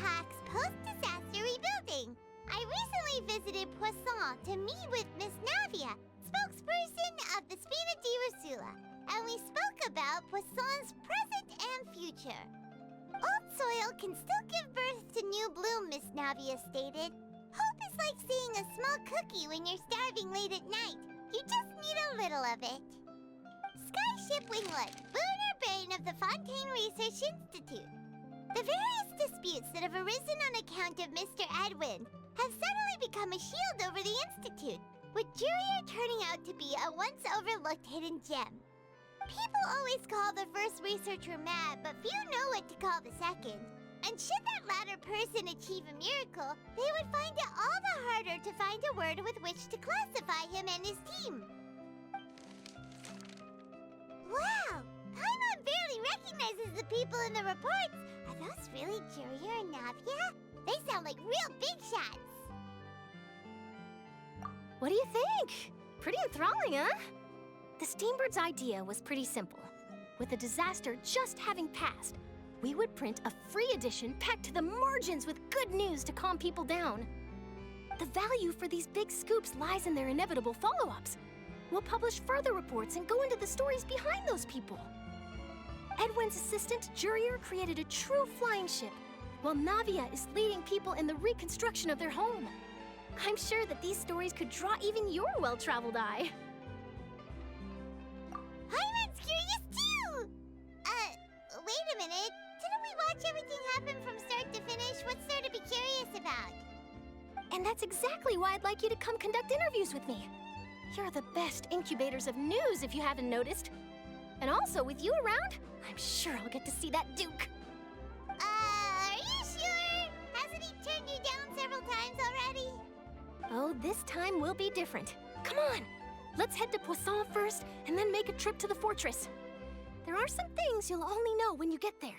attacks post-disaster rebuilding. I recently visited Poisson to meet with Miss Navia, spokesperson of the Spina di Rusula, and we spoke about Poisson's present and future. Old soil can still give birth to new bloom, Miss Navia stated. Hope is like seeing a small cookie when you're starving late at night. You just need a little of it. Skyship Winglet, Booner Brain of the Fontaine Research Institute. The various disputes that have arisen on account of Mr. Edwin have suddenly become a shield over the Institute, with Jurier turning out to be a once overlooked hidden gem. People always call the first researcher mad, but few know what to call the second. And should that latter person achieve a miracle, they would find it all the harder to find a word with which to classify him and his team. Wow! Paimon barely recognizes the people in the reports. Are those really Jurier and Navia? They sound like real big shots. What do you think? Pretty enthralling, huh? The Steambird's idea was pretty simple. With the disaster just having passed, we would print a free edition packed to the margins with good news to calm people down. The value for these big scoops lies in their inevitable follow-ups. We'll publish further reports and go into the stories behind those people. Edwin's assistant, Jurier, created a true flying ship, while Navia is leading people in the reconstruction of their home. I'm sure that these stories could draw even your well-traveled eye. Paimon's curious too! Wait a minute. Didn't we watch everything happen from start to finish? What's there to be curious about? And that's exactly why I'd like you to come conduct interviews with me. You're the best incubators of news, if you haven't noticed. And also, with you around, I'm sure I'll get to see that Duke. Are you sure? Hasn't he turned you down several times already? Oh, this time will be different. Come on, let's head to Poisson first, and then make a trip to the fortress. There are some things you'll only know when you get there.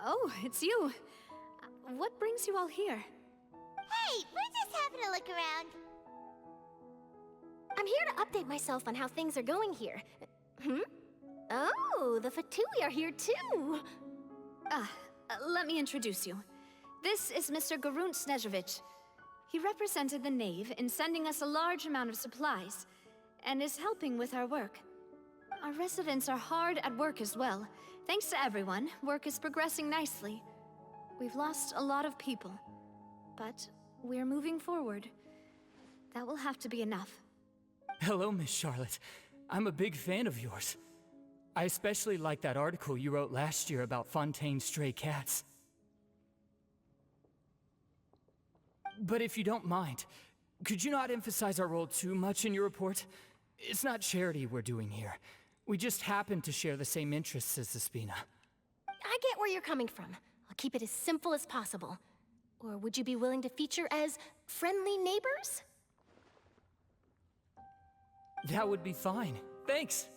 Oh, it's you. What brings you all here? Hey, we're just having a look around. I'm here to update myself on how things are going here. Oh, the Fatui are here too! Let me introduce you. This is Mr. Garun Snezhevich. He represented the Knave in sending us a large amount of supplies, and is helping with our work. Our residents are hard at work as well. Thanks to everyone, work is progressing nicely. We've lost a lot of people, but we're moving forward. That will have to be enough. Hello, Miss Charlotte. I'm a big fan of yours. I especially like that article you wrote last year about Fontaine's stray cats. But if you don't mind, could you not emphasize our role too much in your report? It's not charity we're doing here. We just happen to share the same interests as the Spina. I get where you're coming from. I'll keep it as simple as possible. Or would you be willing to feature as friendly neighbors? That would be fine. Thanks.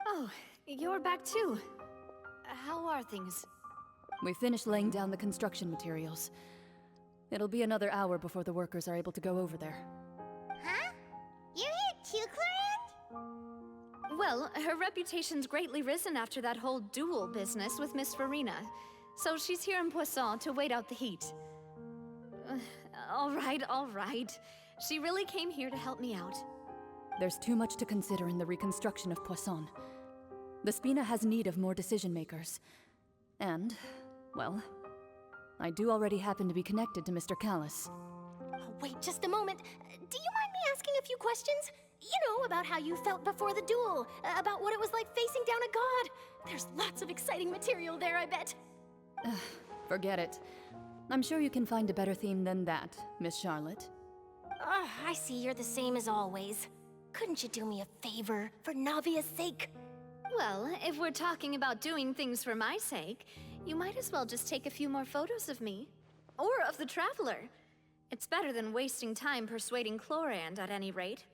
Oh, you're back too. How are things? We finished laying down the construction materials. It'll be another hour before the workers are able to go over there. Well, her reputation's greatly risen after that whole duel business with Miss Verena. So she's here in Poisson to wait out the heat. All right. She really came here to help me out. There's too much to consider in the reconstruction of Poisson. The Spina has need of more decision-makers. And, well, I do already happen to be connected to Mr. Callis. Oh, wait just a moment. Do you mind me asking a few questions? You know, about how you felt before the duel, about what it was like facing down a god. There's lots of exciting material there, I bet. Forget it. I'm sure you can find a better theme than that, Miss Charlotte. I see you're the same as always. Couldn't you do me a favor, for Navia's sake? Well, if we're talking about doing things for my sake, you might as well just take a few more photos of me. Or of the Traveler. It's better than wasting time persuading Chlorand at any rate.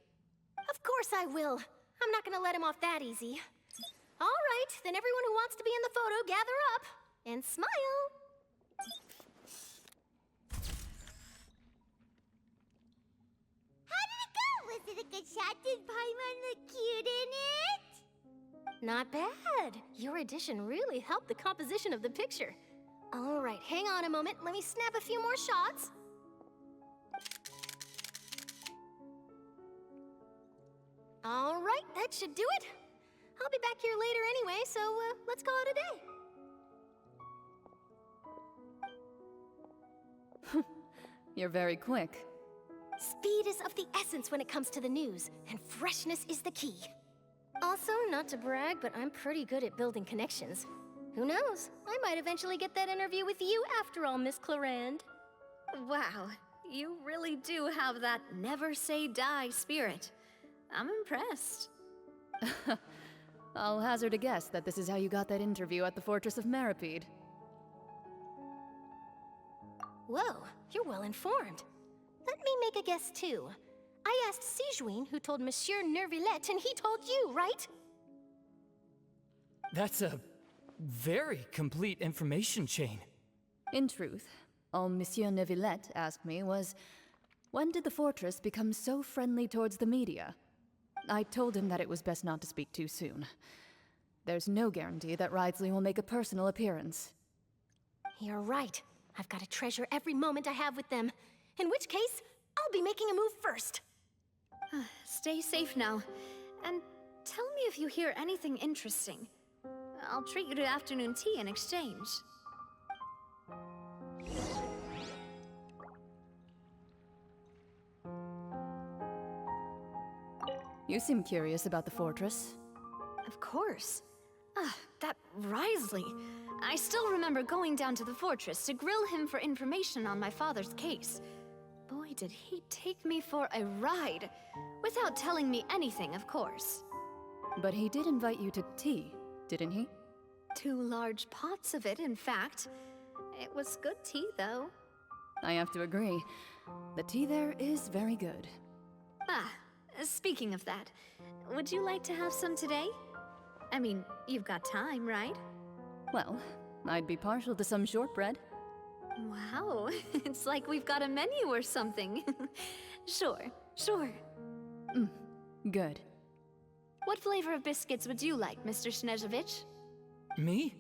Of course I will. I'm not gonna let him off that easy. All right, then everyone who wants to be in the photo, gather up. And smile. How did it go? Was it a good shot? Did Paimon look cute in it? Not bad. Your addition really helped the composition of the picture. All right, hang on a moment. Let me snap a few more shots. All right, that should do it. I'll be back here later anyway, so let's call it a day. You're very quick. Speed is of the essence when it comes to the news, and freshness is the key. Also, not to brag, but I'm pretty good at building connections. Who knows? I might eventually get that interview with you after all, Miss Chlorand. Wow, you really do have that never say die spirit. I'm impressed. I'll hazard a guess that this is how you got that interview at the Fortress of Meripede. Whoa, you're well informed. Let me make a guess too. I asked Sijuin, who told Monsieur Nervillette, and he told you, right? That's a very complete information chain. In truth, all Monsieur Neuvillette asked me was, when did the Fortress become so friendly towards the media? I told him that it was best not to speak too soon. There's no guarantee that Ridesley will make a personal appearance. You're right. I've got to treasure every moment I have with them. In which case, I'll be making a move first. Stay safe now. And tell me if you hear anything interesting. I'll treat you to afternoon tea in exchange. You seem curious about the Fortress. Of course. That Risley. I still remember going down to the fortress to grill him for information on my father's case. Boy, did he take me for a ride. Without telling me anything, of course. But he did invite you to tea, didn't he? 2 large pots of it, in fact. It was good tea, though. I have to agree. The tea there is very good. Speaking of that, would you like to have some today? I mean, you've got time, right? Well, I'd be partial to some shortbread. Wow, it's like we've got a menu or something. Sure. Good. What flavor of biscuits would you like, Mr. Snezhovich? Me?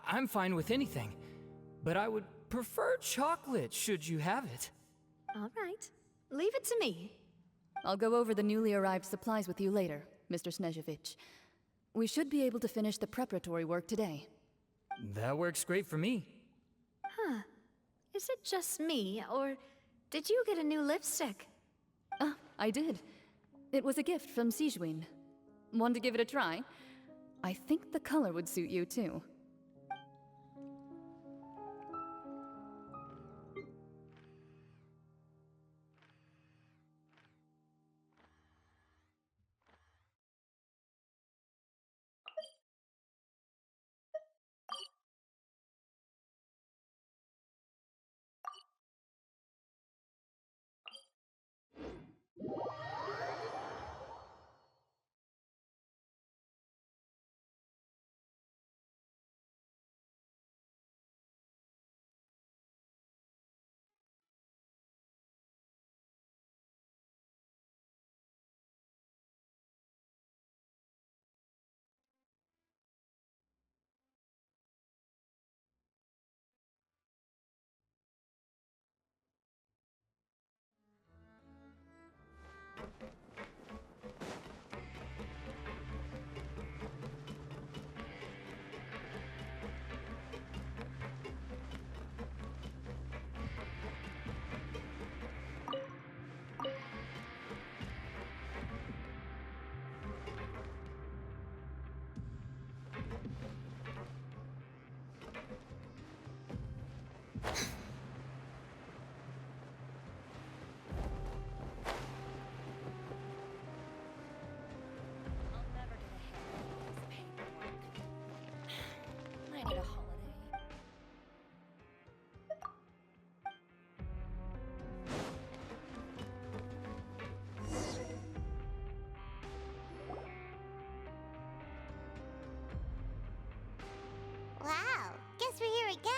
I'm fine with anything. But I would prefer chocolate, should you have it. All right. Leave it to me. I'll go over the newly arrived supplies with you later, Mr. Snezhovich. We should be able to finish the preparatory work today. That works great for me. Is it just me, or did you get a new lipstick? I did. It was a gift from Sijuin. Want to give it a try? I think the color would suit you, too.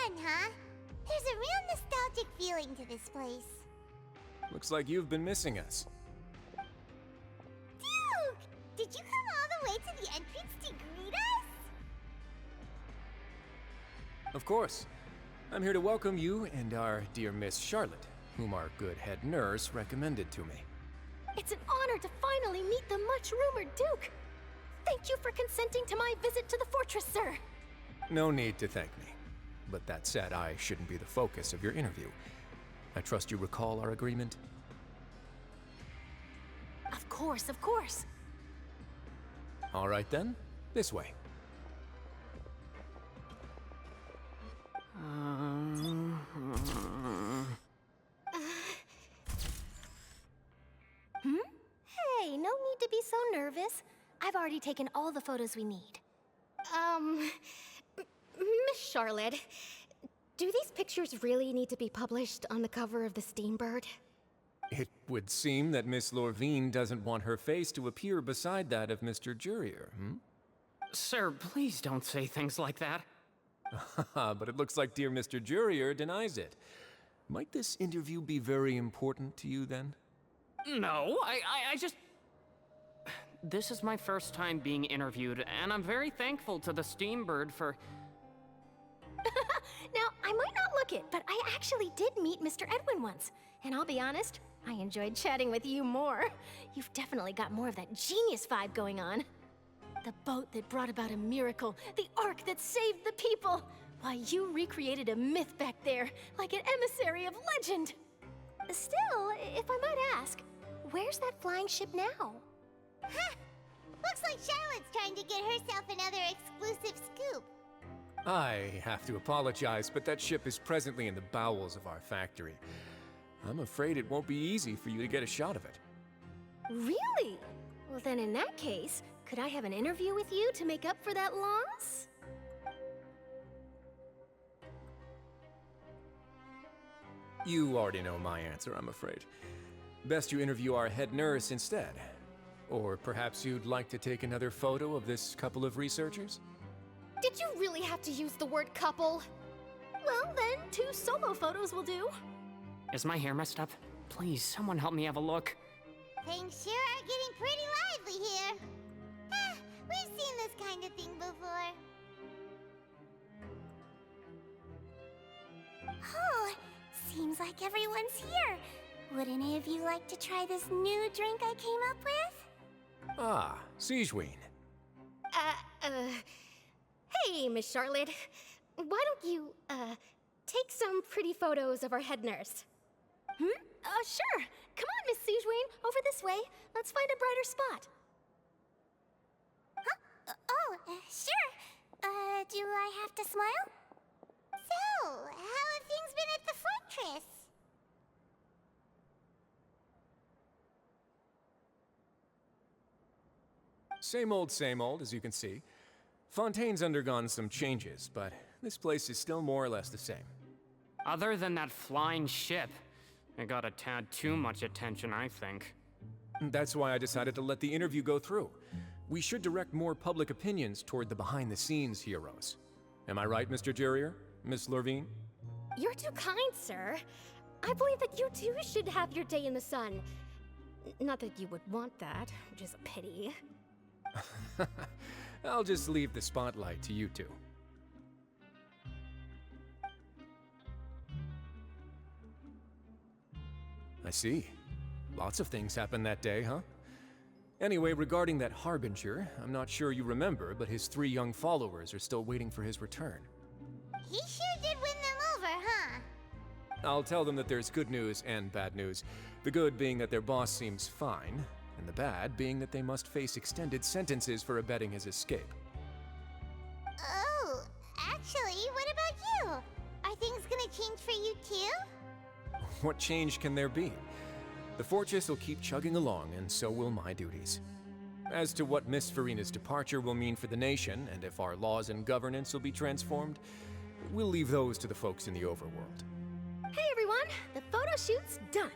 fun, huh? There's a real nostalgic feeling to this place. Looks like you've been missing us. Duke! Did you come all the way to the entrance to greet us? Of course. I'm here to welcome you and our dear Miss Charlotte, whom our good head nurse recommended to me. It's an honor to finally meet the much-rumored Duke. Thank you for consenting to my visit to the fortress, sir. No need to thank me. But that said, I shouldn't be the focus of your interview. I trust you recall our agreement? Of course, of course. All right then, this way. Hey, no need to be so nervous. I've already taken all the photos we need. Miss Charlotte, do these pictures really need to be published on the cover of the Steambird? It would seem that Miss Lorvine doesn't want her face to appear beside that of Mr. Jurier, hmm? Sir, please don't say things like that. But it looks like dear Mr. Jurier denies it. Might this interview be very important to you then? No, I just... This is my first time being interviewed, and I'm very thankful to the Steambird for... Now, I might not look it, but I actually did meet Mr. Edwin once. And I'll be honest, I enjoyed chatting with you more. You've definitely got more of that genius vibe going on. The boat that brought about a miracle, the ark that saved the people. Why, you recreated a myth back there, like an emissary of legend. Still, if I might ask, where's that flying ship now? Huh! Looks like Charlotte's trying to get herself another exclusive scoop. I have to apologize, but that ship is presently in the bowels of our factory. I'm afraid it won't be easy for you to get a shot of it. Really? Well, then in that case, could I have an interview with you to make up for that loss? You already know my answer, I'm afraid. Best you interview our head nurse instead. Or perhaps you'd like to take another photo of this couple of researchers? Did you really have to use the word couple? Well, then 2 solo photos will do. Is my hair messed up? Please, someone help me have a look. Things sure are getting pretty lively here. Ah, we've seen this kind of thing before. Oh, seems like everyone's here. Would any of you like to try this new drink I came up with? Ah, Siegeween. Hey, Miss Charlotte. Why don't you, take some pretty photos of our head nurse? Sure. Come on, Miss Siegeween, over this way. Let's find a brighter spot. Huh? Sure. Do I have to smile? So, how have things been at the fortress? Same old, as you can see. Fontaine's undergone some changes, but this place is still more or less the same. Other than that flying ship, it got a tad too much attention, I think. That's why I decided to let the interview go through. We should direct more public opinions toward the behind-the-scenes heroes. Am I right, Mr. Jurier? Miss Lorvine? You're too kind, sir. I believe that you too should have your day in the sun. Not that you would want that, which is a pity. I'll just leave the spotlight to you two. I see. Lots of things happened that day, huh? Anyway, regarding that Harbinger, I'm not sure you remember, but his 3 young followers are still waiting for his return. He sure did win them over, huh? I'll tell them that there's good news and bad news. The good being that their boss seems fine, and the bad being that they must face extended sentences for abetting his escape. Oh, actually, what about you? Are things gonna change for you too? What change can there be? The fortress will keep chugging along, and so will my duties. As to what Miss Farina's departure will mean for the nation, and if our laws and governance will be transformed, we'll leave those to the folks in the overworld. Hey, everyone. The photo shoot's done.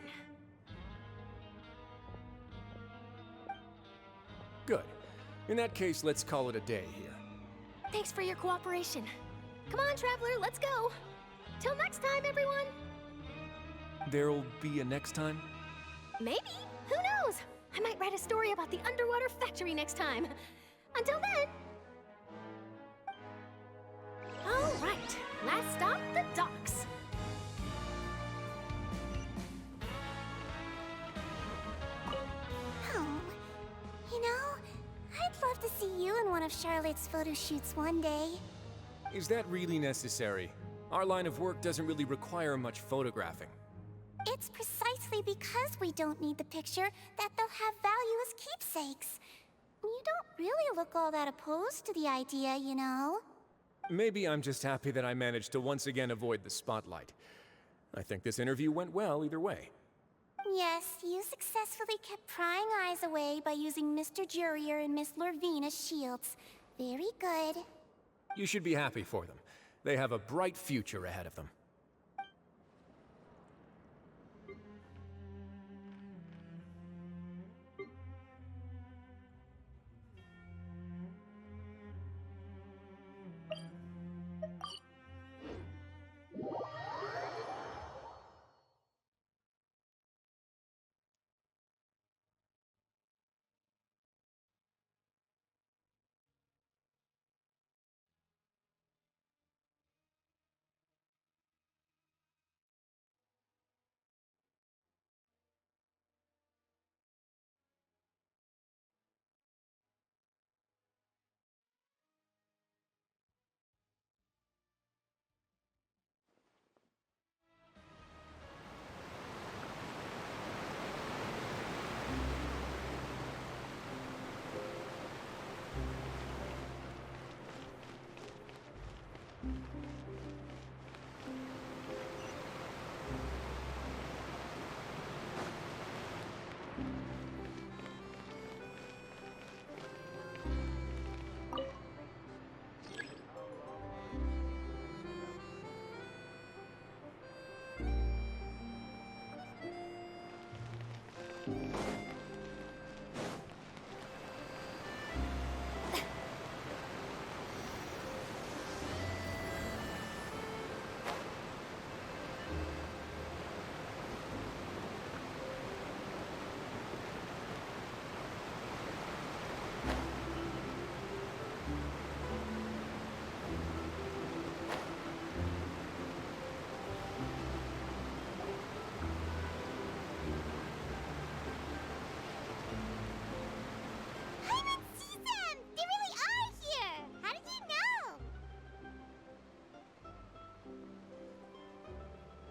Good. In that case, let's call it a day here. Thanks for your cooperation. Come on, Traveler, let's go. Till next time, everyone! There'll be a next time? Maybe. Who knows? I might write a story about the underwater factory next time. Until then... All right. Last stop, the docks. Oh, you know, I'd love to see you in one of Charlotte's photo shoots one day. Is that really necessary? Our line of work doesn't really require much photographing. It's precisely because we don't need the picture that they'll have value as keepsakes. You don't really look all that opposed to the idea, you know. Maybe I'm just happy that I managed to once again avoid the spotlight. I think this interview went well either way. Yes, you successfully kept prying eyes away by using Mr. Jurier and Miss Lorvine as shields. Very good. You should be happy for them. They have a bright future ahead of them.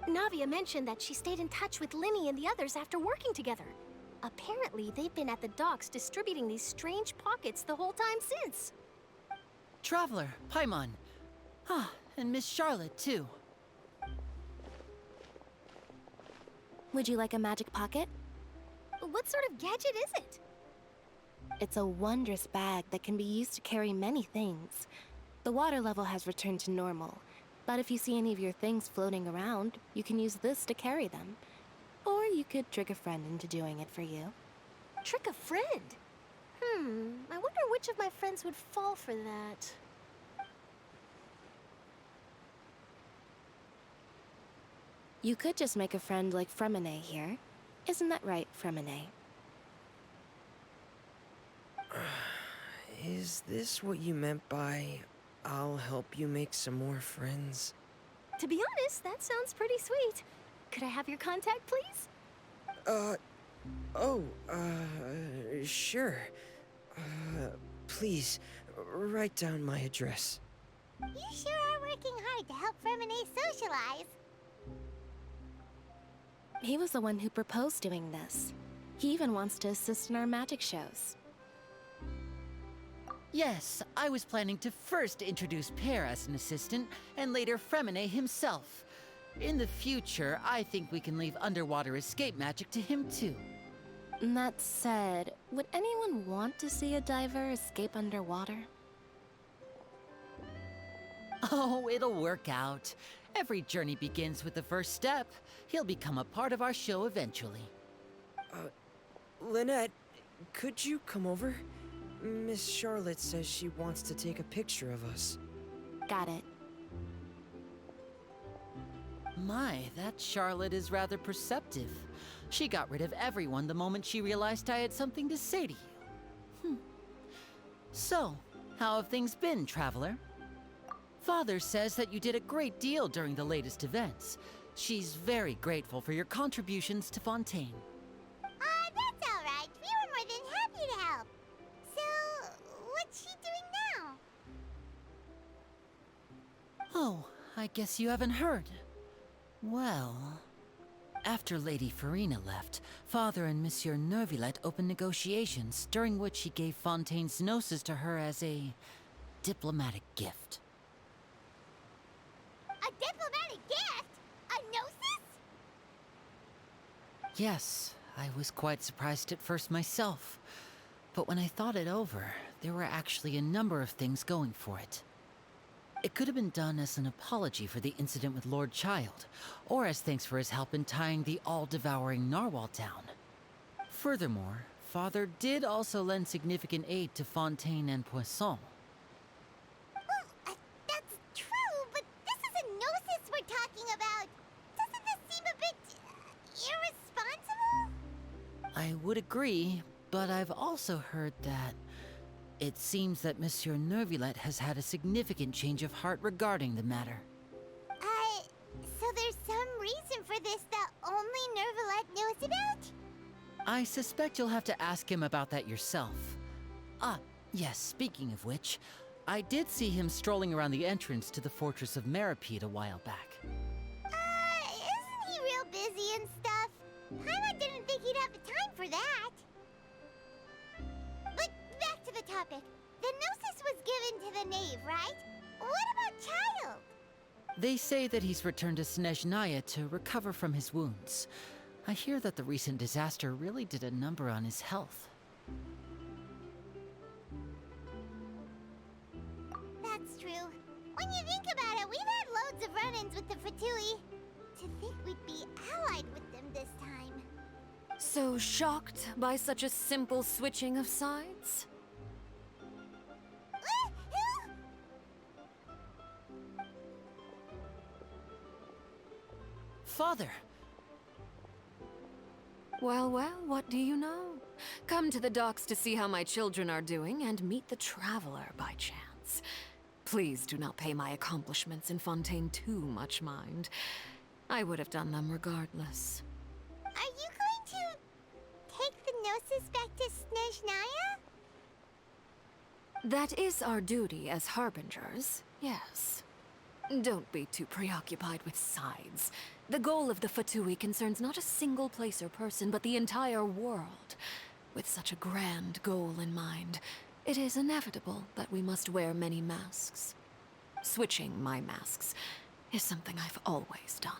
Navia mentioned that she stayed in touch with Linny and the others after working together. Apparently, they've been at the docks distributing these strange pockets the whole time since. Traveler, Paimon. Ah, and Miss Charlotte, too. Would you like a magic pocket? What sort of gadget is it? It's a wondrous bag that can be used to carry many things. The water level has returned to normal, but if you see any of your things floating around, you can use this to carry them. Or you could trick a friend into doing it for you. Trick a friend? I wonder which of my friends would fall for that. You could just make a friend like Fremine here. Isn't that right, Fremine? Is this what you meant by, I'll help you make some more friends? To be honest, that sounds pretty sweet. Could I have your contact, please? Sure. Please, write down my address. You sure are working hard to help Fremine socialize. He was the one who proposed doing this. He even wants to assist in our magic shows. Yes, I was planning to first introduce Pear as an assistant, and later Fremine himself. In the future, I think we can leave underwater escape magic to him too. That said, would anyone want to see a diver escape underwater? Oh, it'll work out. Every journey begins with the first step. He'll become a part of our show eventually. Lynette, could you come over? Miss Charlotte says she wants to take a picture of us. Got it. My, that Charlotte is rather perceptive. She got rid of everyone the moment she realized I had something to say to you. So, how have things been, Traveler? Father says that you did a great deal during the latest events. She's very grateful for your contributions to Fontaine. That's all right. We were more than happy to help. So, what's she doing now? Oh, I guess you haven't heard. Well, after Lady Farina left, Father and Monsieur Neuvillette opened negotiations, during which he gave Fontaine's gnosis to her as a diplomatic gift. A diplomatic gift? A gnosis? Yes, I was quite surprised at first myself. But when I thought it over, there were actually a number of things going for it. It could have been done as an apology for the incident with Lord Child, or as thanks for his help in tying the All-Devouring narwhal down. Furthermore, Father did also lend significant aid to Fontaine and Poisson. Well, that's true, but this is a gnosis we're talking about. Doesn't this seem a bit irresponsible? I would agree, but I've also heard that it seems that Monsieur Neuvillette has had a significant change of heart regarding the matter. So there's some reason for this that only Neuvillette knows about? I suspect you'll have to ask him about that yourself. Ah, yes, speaking of which, I did see him strolling around the entrance to the Fortress of Meripede a while back. Isn't he real busy and stuff? Paimon didn't think he'd have the time for that. But back to the topic. The gnosis was given to the knave, right? What about Child? They say that he's returned to Snezhnaya to recover from his wounds. I hear that the recent disaster really did a number on his health. That's true. When you think about it, we've had loads of run-ins with the Fatui. To think we'd be allied with them this time. So shocked by such a simple switching of sides? Father! Well, what do you know? Come to the docks to see how my children are doing and meet the Traveler by chance. Please do not pay my accomplishments in Fontaine too much mind. I would have done them regardless. Are you going to take the gnosis back to Snezhnaya? That is our duty as harbingers, yes. Don't be too preoccupied with sides. The goal of the Fatui concerns not a single place or person, but the entire world. With such a grand goal in mind, it is inevitable that we must wear many masks. Switching my masks is something I've always done.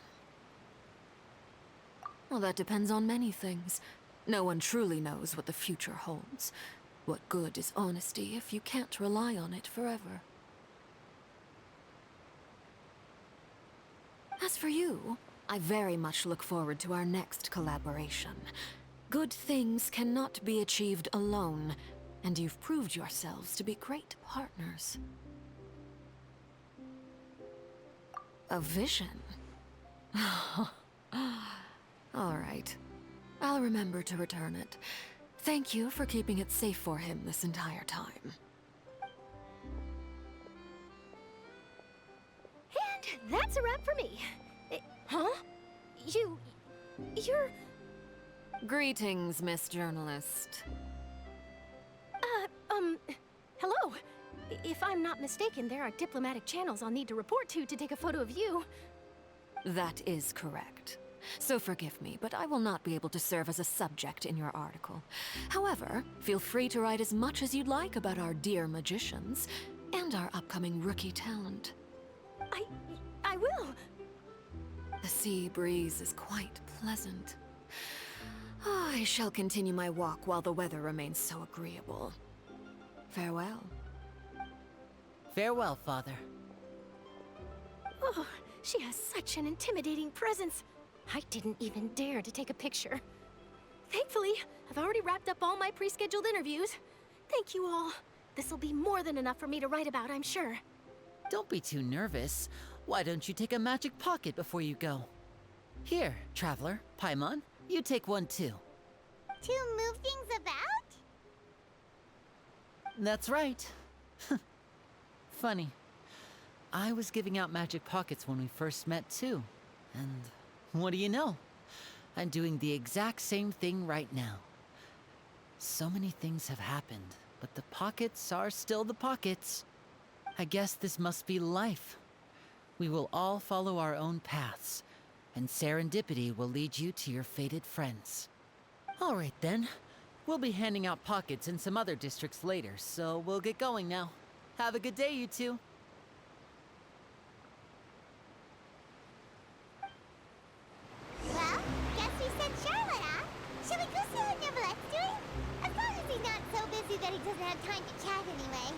Well, that depends on many things. No one truly knows what the future holds. What good is honesty if you can't rely on it forever? As for you, I very much look forward to our next collaboration. Good things cannot be achieved alone, and you've proved yourselves to be great partners. A vision? All right. I'll remember to return it. Thank you for keeping it safe for him this entire time. And that's a wrap for me. Huh? You're... Greetings, Miss Journalist. Hello. If I'm not mistaken, there are diplomatic channels I'll need to report to take a photo of you. That is correct. So forgive me, but I will not be able to serve as a subject in your article. However, feel free to write as much as you'd like about our dear magicians and our upcoming rookie talent. I will. The sea breeze is quite pleasant. I shall continue my walk while the weather remains so agreeable. Farewell. Farewell, Father. Oh, she has such an intimidating presence. I didn't even dare to take a picture. Thankfully, I've already wrapped up all my pre-scheduled interviews. Thank you all. This'll be more than enough for me to write about, I'm sure. Don't be too nervous. Why don't you take a magic pocket before you go? Here, Traveler, Paimon, you take one too. To move things about? That's right. Funny. I was giving out magic pockets when we first met too. And what do you know? I'm doing the exact same thing right now. So many things have happened, but the pockets are still the pockets. I guess this must be life. We will all follow our own paths, and serendipity will lead you to your fated friends. All right then. We'll be handing out pockets in some other districts later, so we'll get going now. Have a good day, you two. Well, guess we sent Charlotte, huh? Shall we go see how Neverlette's doing? As long as he's not so busy that he doesn't have time to chat anyway.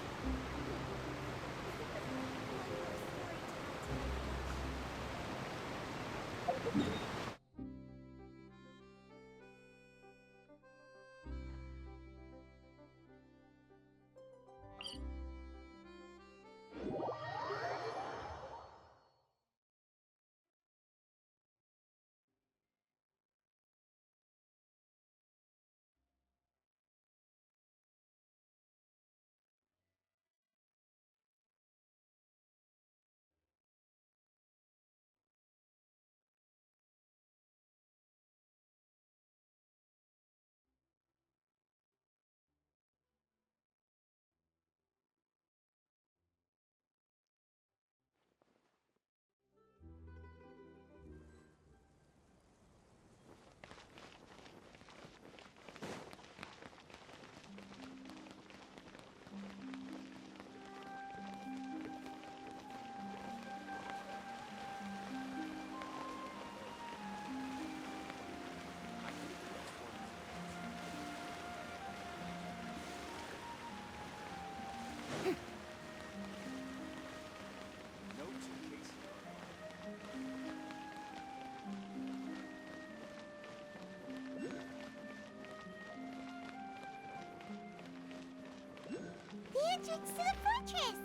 The entrance to the fortress!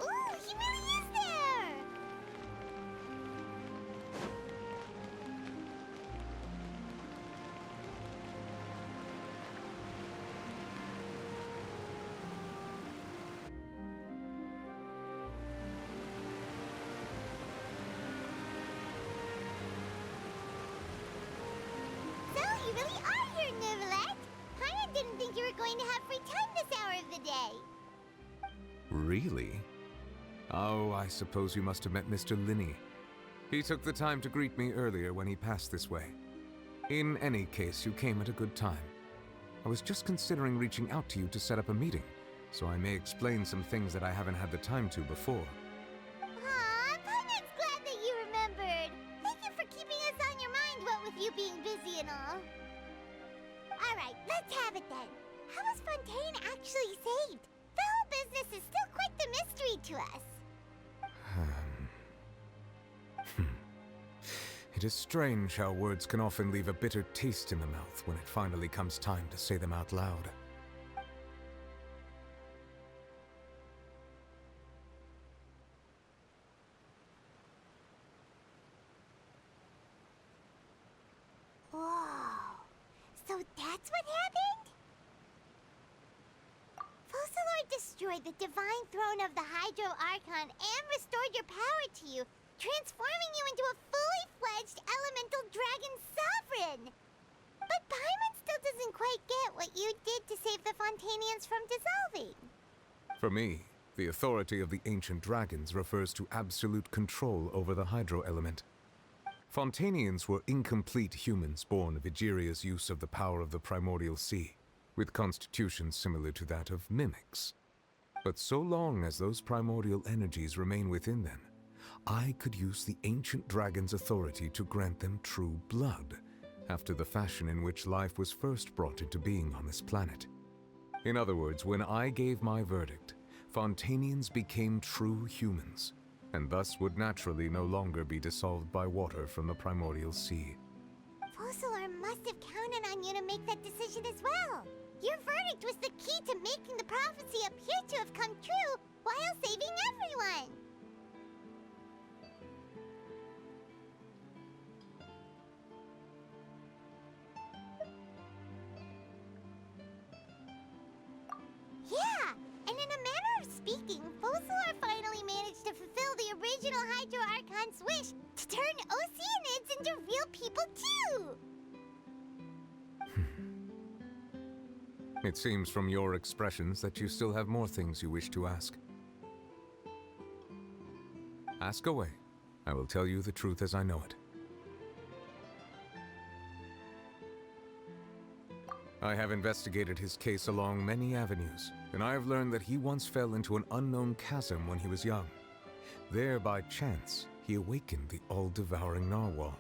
Ooh, he really is there! So, you really are here, Neverlet! Paimon didn't think you were going to have free time this hour of the day. Really? Oh, I suppose you must have met Mr. Linney. He took the time to greet me earlier when he passed this way. In any case, you came at a good time. I was just considering reaching out to you to set up a meeting, so I may explain some things that I haven't had the time to before. Aw, Paimon's glad that you remembered. Thank you for keeping us on your mind, what with you being busy and all. Alright, let's have it then. How was Fontaine actually saved? The whole business is still quite the mystery to us. It is strange how words can often leave a bitter taste in the mouth when it finally comes time to say them out loud. Whoa. So that's what happened? Fossilor destroyed the divine throne of the Hydro Archon and restored your power to you, transforming you into a fully fledged elemental dragon sovereign. But Paimon still doesn't quite get what you did to save the Fontanians from dissolving. For me, the authority of the ancient dragons refers to absolute control over the hydro element. Fontanians were incomplete humans born of Egeria's use of the power of the primordial sea, with constitutions similar to that of mimics. But so long as those primordial energies remain within them, I could use the ancient dragon's authority to grant them true blood, after the fashion in which life was first brought into being on this planet. In other words, when I gave my verdict, Fontanians became true humans, and thus would naturally no longer be dissolved by water from the primordial sea. Fossilor must have counted on you to make that decision as well. Your verdict was the key to making the prophecy appear to have come true while saving everyone. And in a manner of speaking, Focalor finally managed to fulfill the original Hydro Archon's wish to turn Oceanids into real people too! It seems from your expressions that you still have more things you wish to ask. Ask away. I will tell you the truth as I know it. I have investigated his case along many avenues, and I have learned that he once fell into an unknown chasm when he was young. There, by chance, he awakened the All-Devouring Narwhal.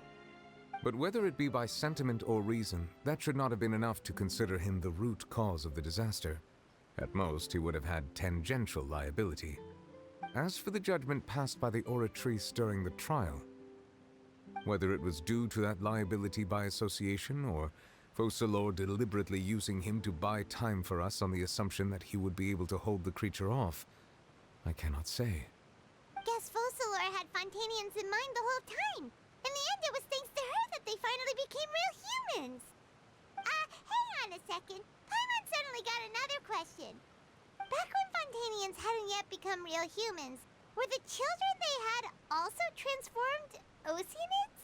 But whether it be by sentiment or reason, that should not have been enough to consider him the root cause of the disaster. At most, he would have had tangential liability. As for the judgment passed by the Oratrice during the trial, whether it was due to that liability by association, or Focalor deliberately using him to buy time for us on the assumption that he would be able to hold the creature off, I cannot say. Guess Focalor had Fontanians in mind the whole time. In the end, it was thanks to her that they finally became real humans. Hang on a second. Paimon suddenly got another question. Back when Fontanians hadn't yet become real humans, were the children they had also transformed Oceanids?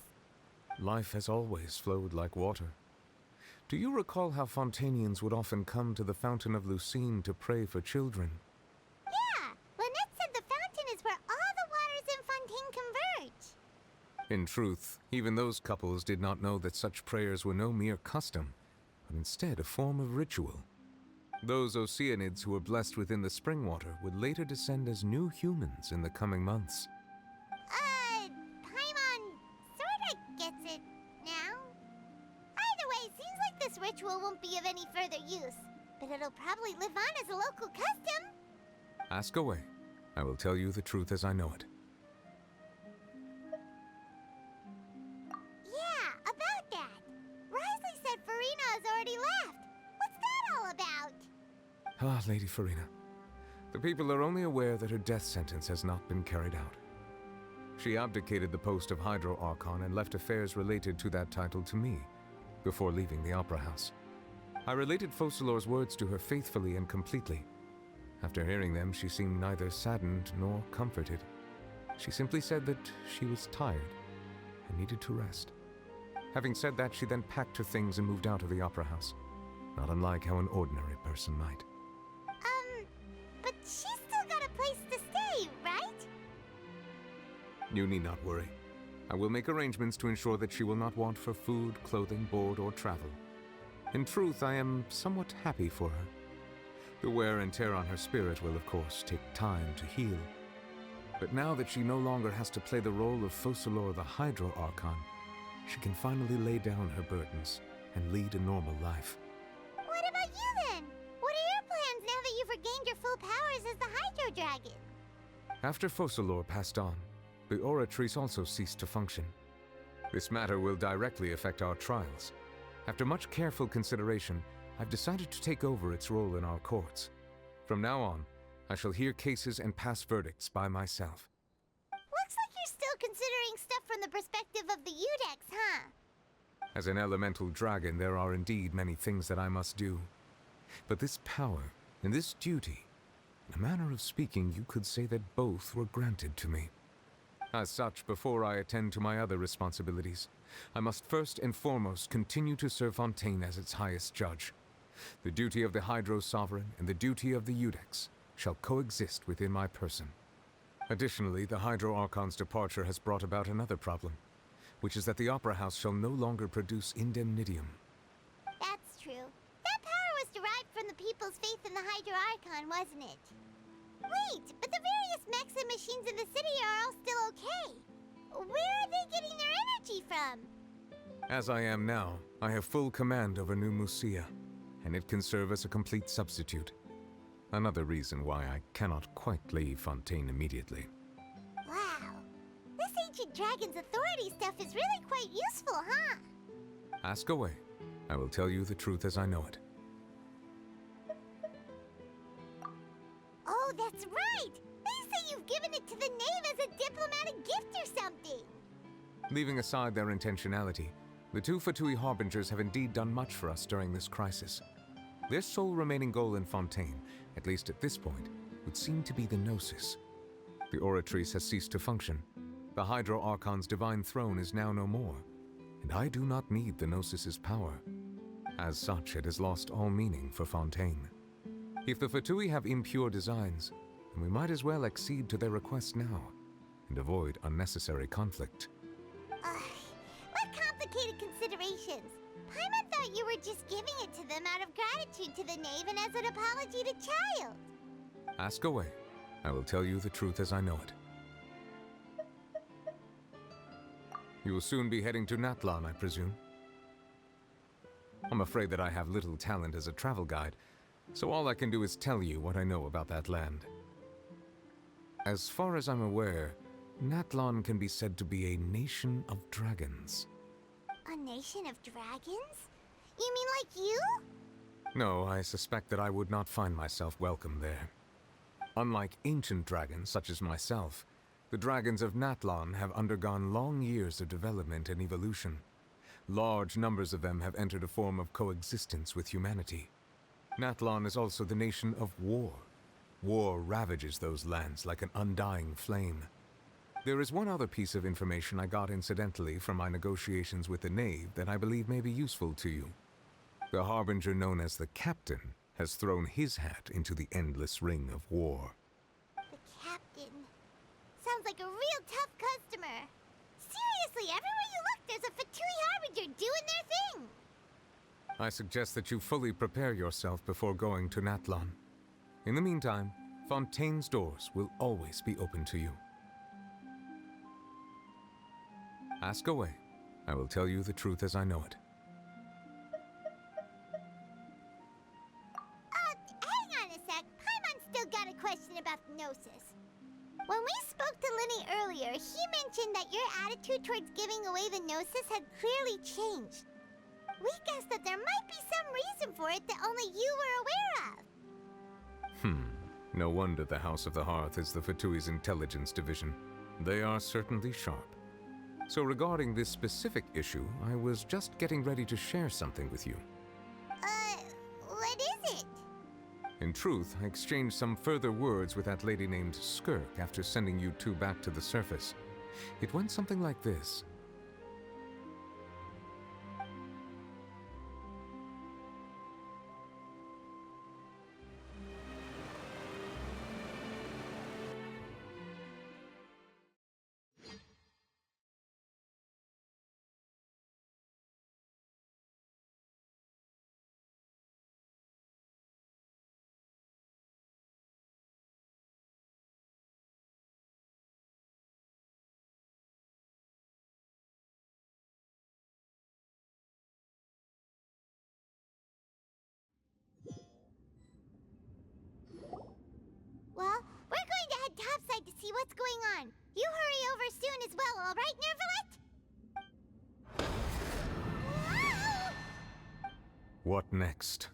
Life has always flowed like water. Do you recall how Fontanians would often come to the Fountain of Lucine to pray for children? Yeah, Lynette said the fountain is where all the waters in Fontaine converge. In truth, even those couples did not know that such prayers were no mere custom, but instead a form of ritual. Those Oceanids who were blessed within the spring water would later descend as new humans in the coming months. Paimon sorta gets it now. Either way, seems like this ritual won't be of any further use, but it'll probably live on as a local custom. Ask away. I will tell you the truth as I know it. Yeah, about that. Risley said Farina has already left. What's that all about? Ah, Lady Farina. The people are only aware that her death sentence has not been carried out. She abdicated the post of Hydro Archon and left affairs related to that title to me, before leaving the Opera House. I related Focalor's words to her faithfully and completely. After hearing them, she seemed neither saddened nor comforted. She simply said that she was tired and needed to rest. Having said that, she then packed her things and moved out of the Opera House, not unlike how an ordinary person might. But she's still got a place to stay, right? You need not worry. I will make arrangements to ensure that she will not want for food, clothing, board, or travel. In truth, I am somewhat happy for her. The wear and tear on her spirit will, of course, take time to heal. But now that she no longer has to play the role of Focalor the Hydro Archon, she can finally lay down her burdens and lead a normal life. What about you then? What are your plans now that you've regained your full powers as the Hydro Dragon? After Focalor passed on, the Oratrice also ceased to function. This matter will directly affect our trials. After much careful consideration, I've decided to take over its role in our courts. From now on, I shall hear cases and pass verdicts by myself. Looks like you're still considering stuff from the perspective of the Udex, huh? As an elemental dragon, there are indeed many things that I must do. But this power and this duty, in a manner of speaking, you could say that both were granted to me. As such, before I attend to my other responsibilities, I must first and foremost continue to serve Fontaine as its highest judge. The duty of the Hydro Sovereign and the duty of the Udex shall coexist within my person. Additionally, the Hydro Archon's departure has brought about another problem, which is that the Opera House shall no longer produce indemnitium. That's true. That power was derived from the people's faith in the Hydro Archon, wasn't it? Wait, but the various mechs and machines in the city are all still okay. Where are they getting their energy from? As I am now, I have full command over New Musia, and it can serve as a complete substitute. Another reason why I cannot quite leave Fontaine immediately. Wow. This ancient dragon's authority stuff is really quite useful, huh? Ask away. I will tell you the truth as I know it. Oh, that's right! They say you've given it to the knave as a diplomatic gift or something! Leaving aside their intentionality, the two Fatui Harbingers have indeed done much for us during this crisis. Their sole remaining goal in Fontaine, at least at this point, would seem to be the Gnosis. The Oratrice has ceased to function. The Hydro Archon's divine throne is now no more, and I do not need the Gnosis's power. As such, it has lost all meaning for Fontaine. If the Fatui have impure designs, then we might as well accede to their request now, and avoid unnecessary conflict. What complicated considerations? Paimon thought you were just giving it to them out of gratitude to the knave and as an apology to Child. Ask away. I will tell you the truth as I know it. You will soon be heading to Natlan, I presume? I'm afraid that I have little talent as a travel guide, so all I can do is tell you what I know about that land. As far as I'm aware, Natlan can be said to be a nation of dragons. A nation of dragons? You mean like you? No, I suspect that I would not find myself welcome there. Unlike ancient dragons such as myself, the dragons of Natlan have undergone long years of development and evolution. Large numbers of them have entered a form of coexistence with humanity. Natlan is also the nation of war. War ravages those lands like an undying flame. There is one other piece of information I got incidentally from my negotiations with the knave that I believe may be useful to you. The harbinger known as the Captain has thrown his hat into the endless ring of war. The Captain. Sounds like a real tough customer. Seriously, everywhere you look, there's a Fatui harbinger doing their thing. I suggest that you fully prepare yourself before going to Natlan. In the meantime, Fontaine's doors will always be open to you. Ask away. I will tell you the truth as I know it. Hang on a sec. Paimon's still got a question about the Gnosis. When we spoke to Linny earlier, he mentioned that your attitude towards giving away the Gnosis had clearly changed. We guessed that there might be some reason for it that only you were aware of. No wonder the House of the Hearth is the Fatui's intelligence division. They are certainly sharp. So regarding this specific issue, I was just getting ready to share something with you. What is it? In truth, I exchanged some further words with that lady named Skirk after sending you two back to the surface. It went something like this. Well, we're going to head topside to see what's going on. You hurry over soon as well, all right, Nervalet? What next?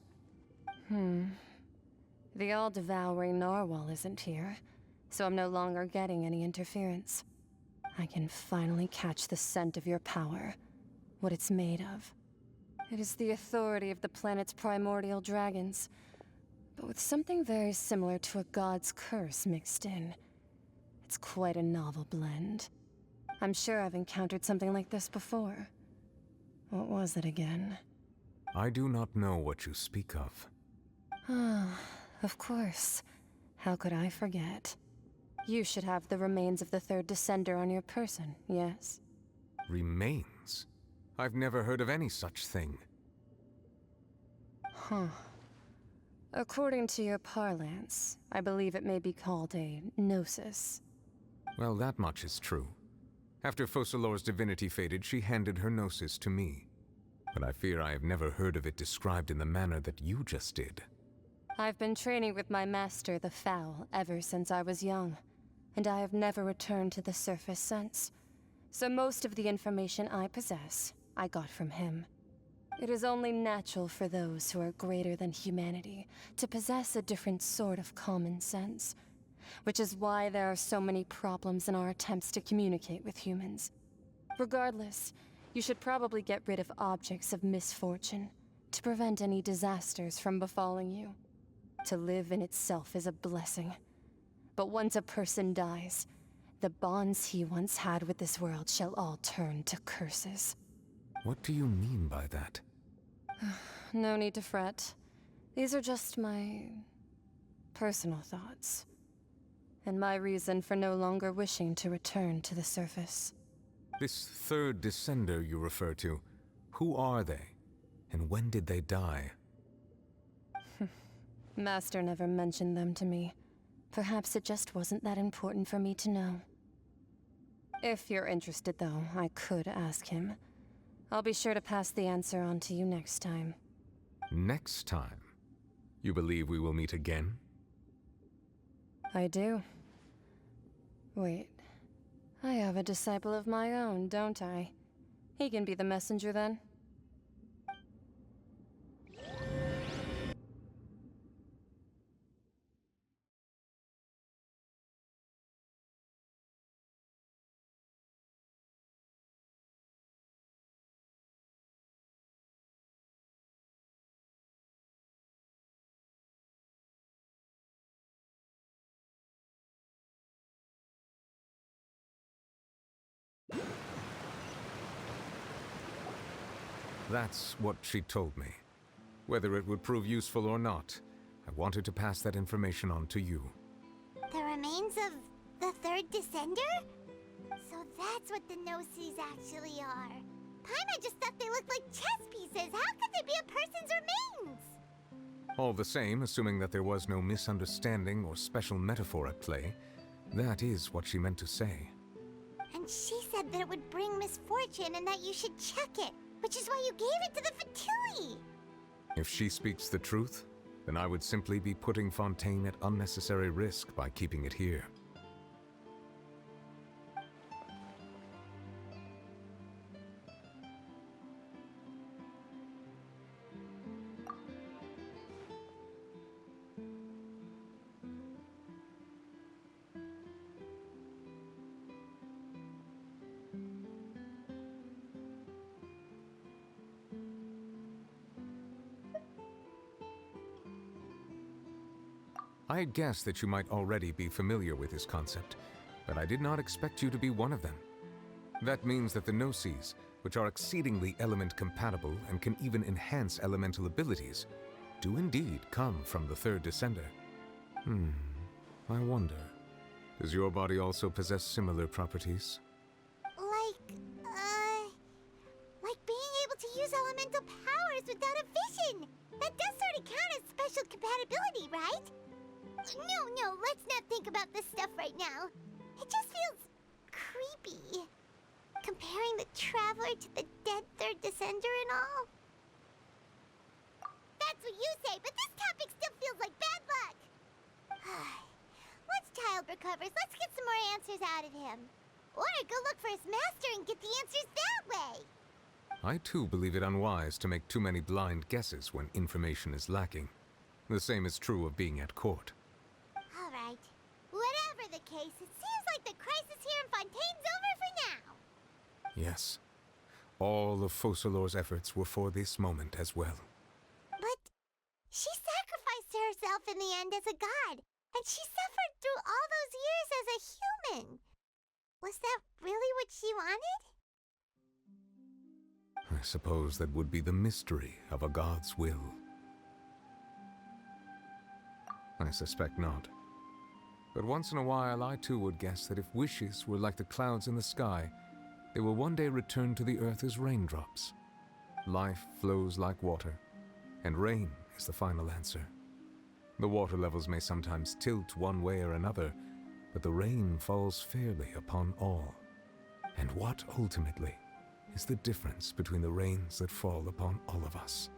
The All-Devouring Narwhal isn't here, so I'm no longer getting any interference. I can finally catch the scent of your power, what it's made of. It is the authority of the planet's primordial dragons, but with something very similar to a god's curse mixed in. It's quite a novel blend. I'm sure I've encountered something like this before. What was it again? I do not know what you speak of. Of course. How could I forget? You should have the remains of the third Descender on your person, yes? Remains? I've never heard of any such thing. According to your parlance, I believe it may be called a gnosis. Well, that much is true. After Focalor's divinity faded, she handed her gnosis to me. But I fear I have never heard of it described in the manner that you just did. I've been training with my master, the Foul, ever since I was young, and I have never returned to the surface since. So most of the information I possess, I got from him. It is only natural for those who are greater than humanity to possess a different sort of common sense, which is why there are so many problems in our attempts to communicate with humans. Regardless, you should probably get rid of objects of misfortune to prevent any disasters from befalling you. To live in itself is a blessing, But once a person dies, the bonds he once had with this world shall all turn to curses. What do you mean by that? No need to fret. These are just my personal thoughts. And my reason for no longer wishing to return to the surface. This third descender you refer to, who are they? And when did they die? Master never mentioned them to me. Perhaps it just wasn't that important for me to know. If you're interested, though, I could ask him. I'll be sure to pass the answer on to you next time. Next time? You believe we will meet again? I do. Wait. I have a disciple of my own, don't I? He can be the messenger then. That's what she told me. Whether it would prove useful or not, I wanted to pass that information on to you. The remains of the third descender? So that's what the Gnosis actually are. Paimon just thought they looked like chess pieces. How could they be a person's remains? All the same, assuming that there was no misunderstanding or special metaphor at play, that is what she meant to say. And she said that it would bring misfortune and that you should check it, which is why you gave it to the Fatui. If she speaks the truth, then I would simply be putting Fontaine at unnecessary risk by keeping it here. I had guessed that you might already be familiar with this concept, but I did not expect you to be one of them. That means that the Gnosis, which are exceedingly element-compatible and can even enhance elemental abilities, do indeed come from the third descender. I wonder, does your body also possess similar properties? Like being able to use elemental powers without a vision. That does sort of count as special compatibility, right? No, let's not think about this stuff right now. It just feels creepy. Comparing the Traveler to the dead third descender and all. That's what you say, but this topic still feels like bad luck. Once Child recovers, let's get some more answers out of him. Or go look for his master and get the answers that way. I too believe it unwise to make too many blind guesses when information is lacking. The same is true of being at court. All right. Whatever the case, it seems like the crisis here in Fontaine's over for now. Yes. All of Focalor's efforts were for this moment as well. But she sacrificed herself in the end as a god, and she suffered through all those years as a human. Was that really what she wanted? I suppose that would be the mystery of a god's will. I suspect not. But once in a while, I too would guess that if wishes were like the clouds in the sky, they will one day return to the earth as raindrops. Life flows like water, and rain is the final answer. The water levels may sometimes tilt one way or another, but the rain falls fairly upon all. And what ultimately is the difference between the rains that fall upon all of us?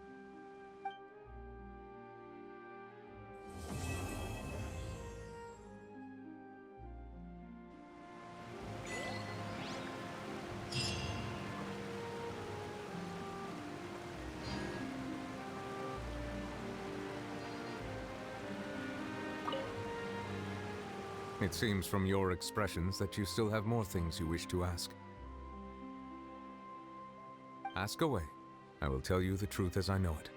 It seems from your expressions that you still have more things you wish to ask. Ask away. I will tell you the truth as I know it.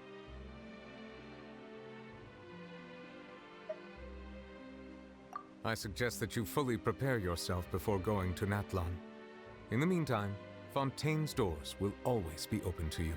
I suggest that you fully prepare yourself before going to Natlan. In the meantime, Fontaine's doors will always be open to you.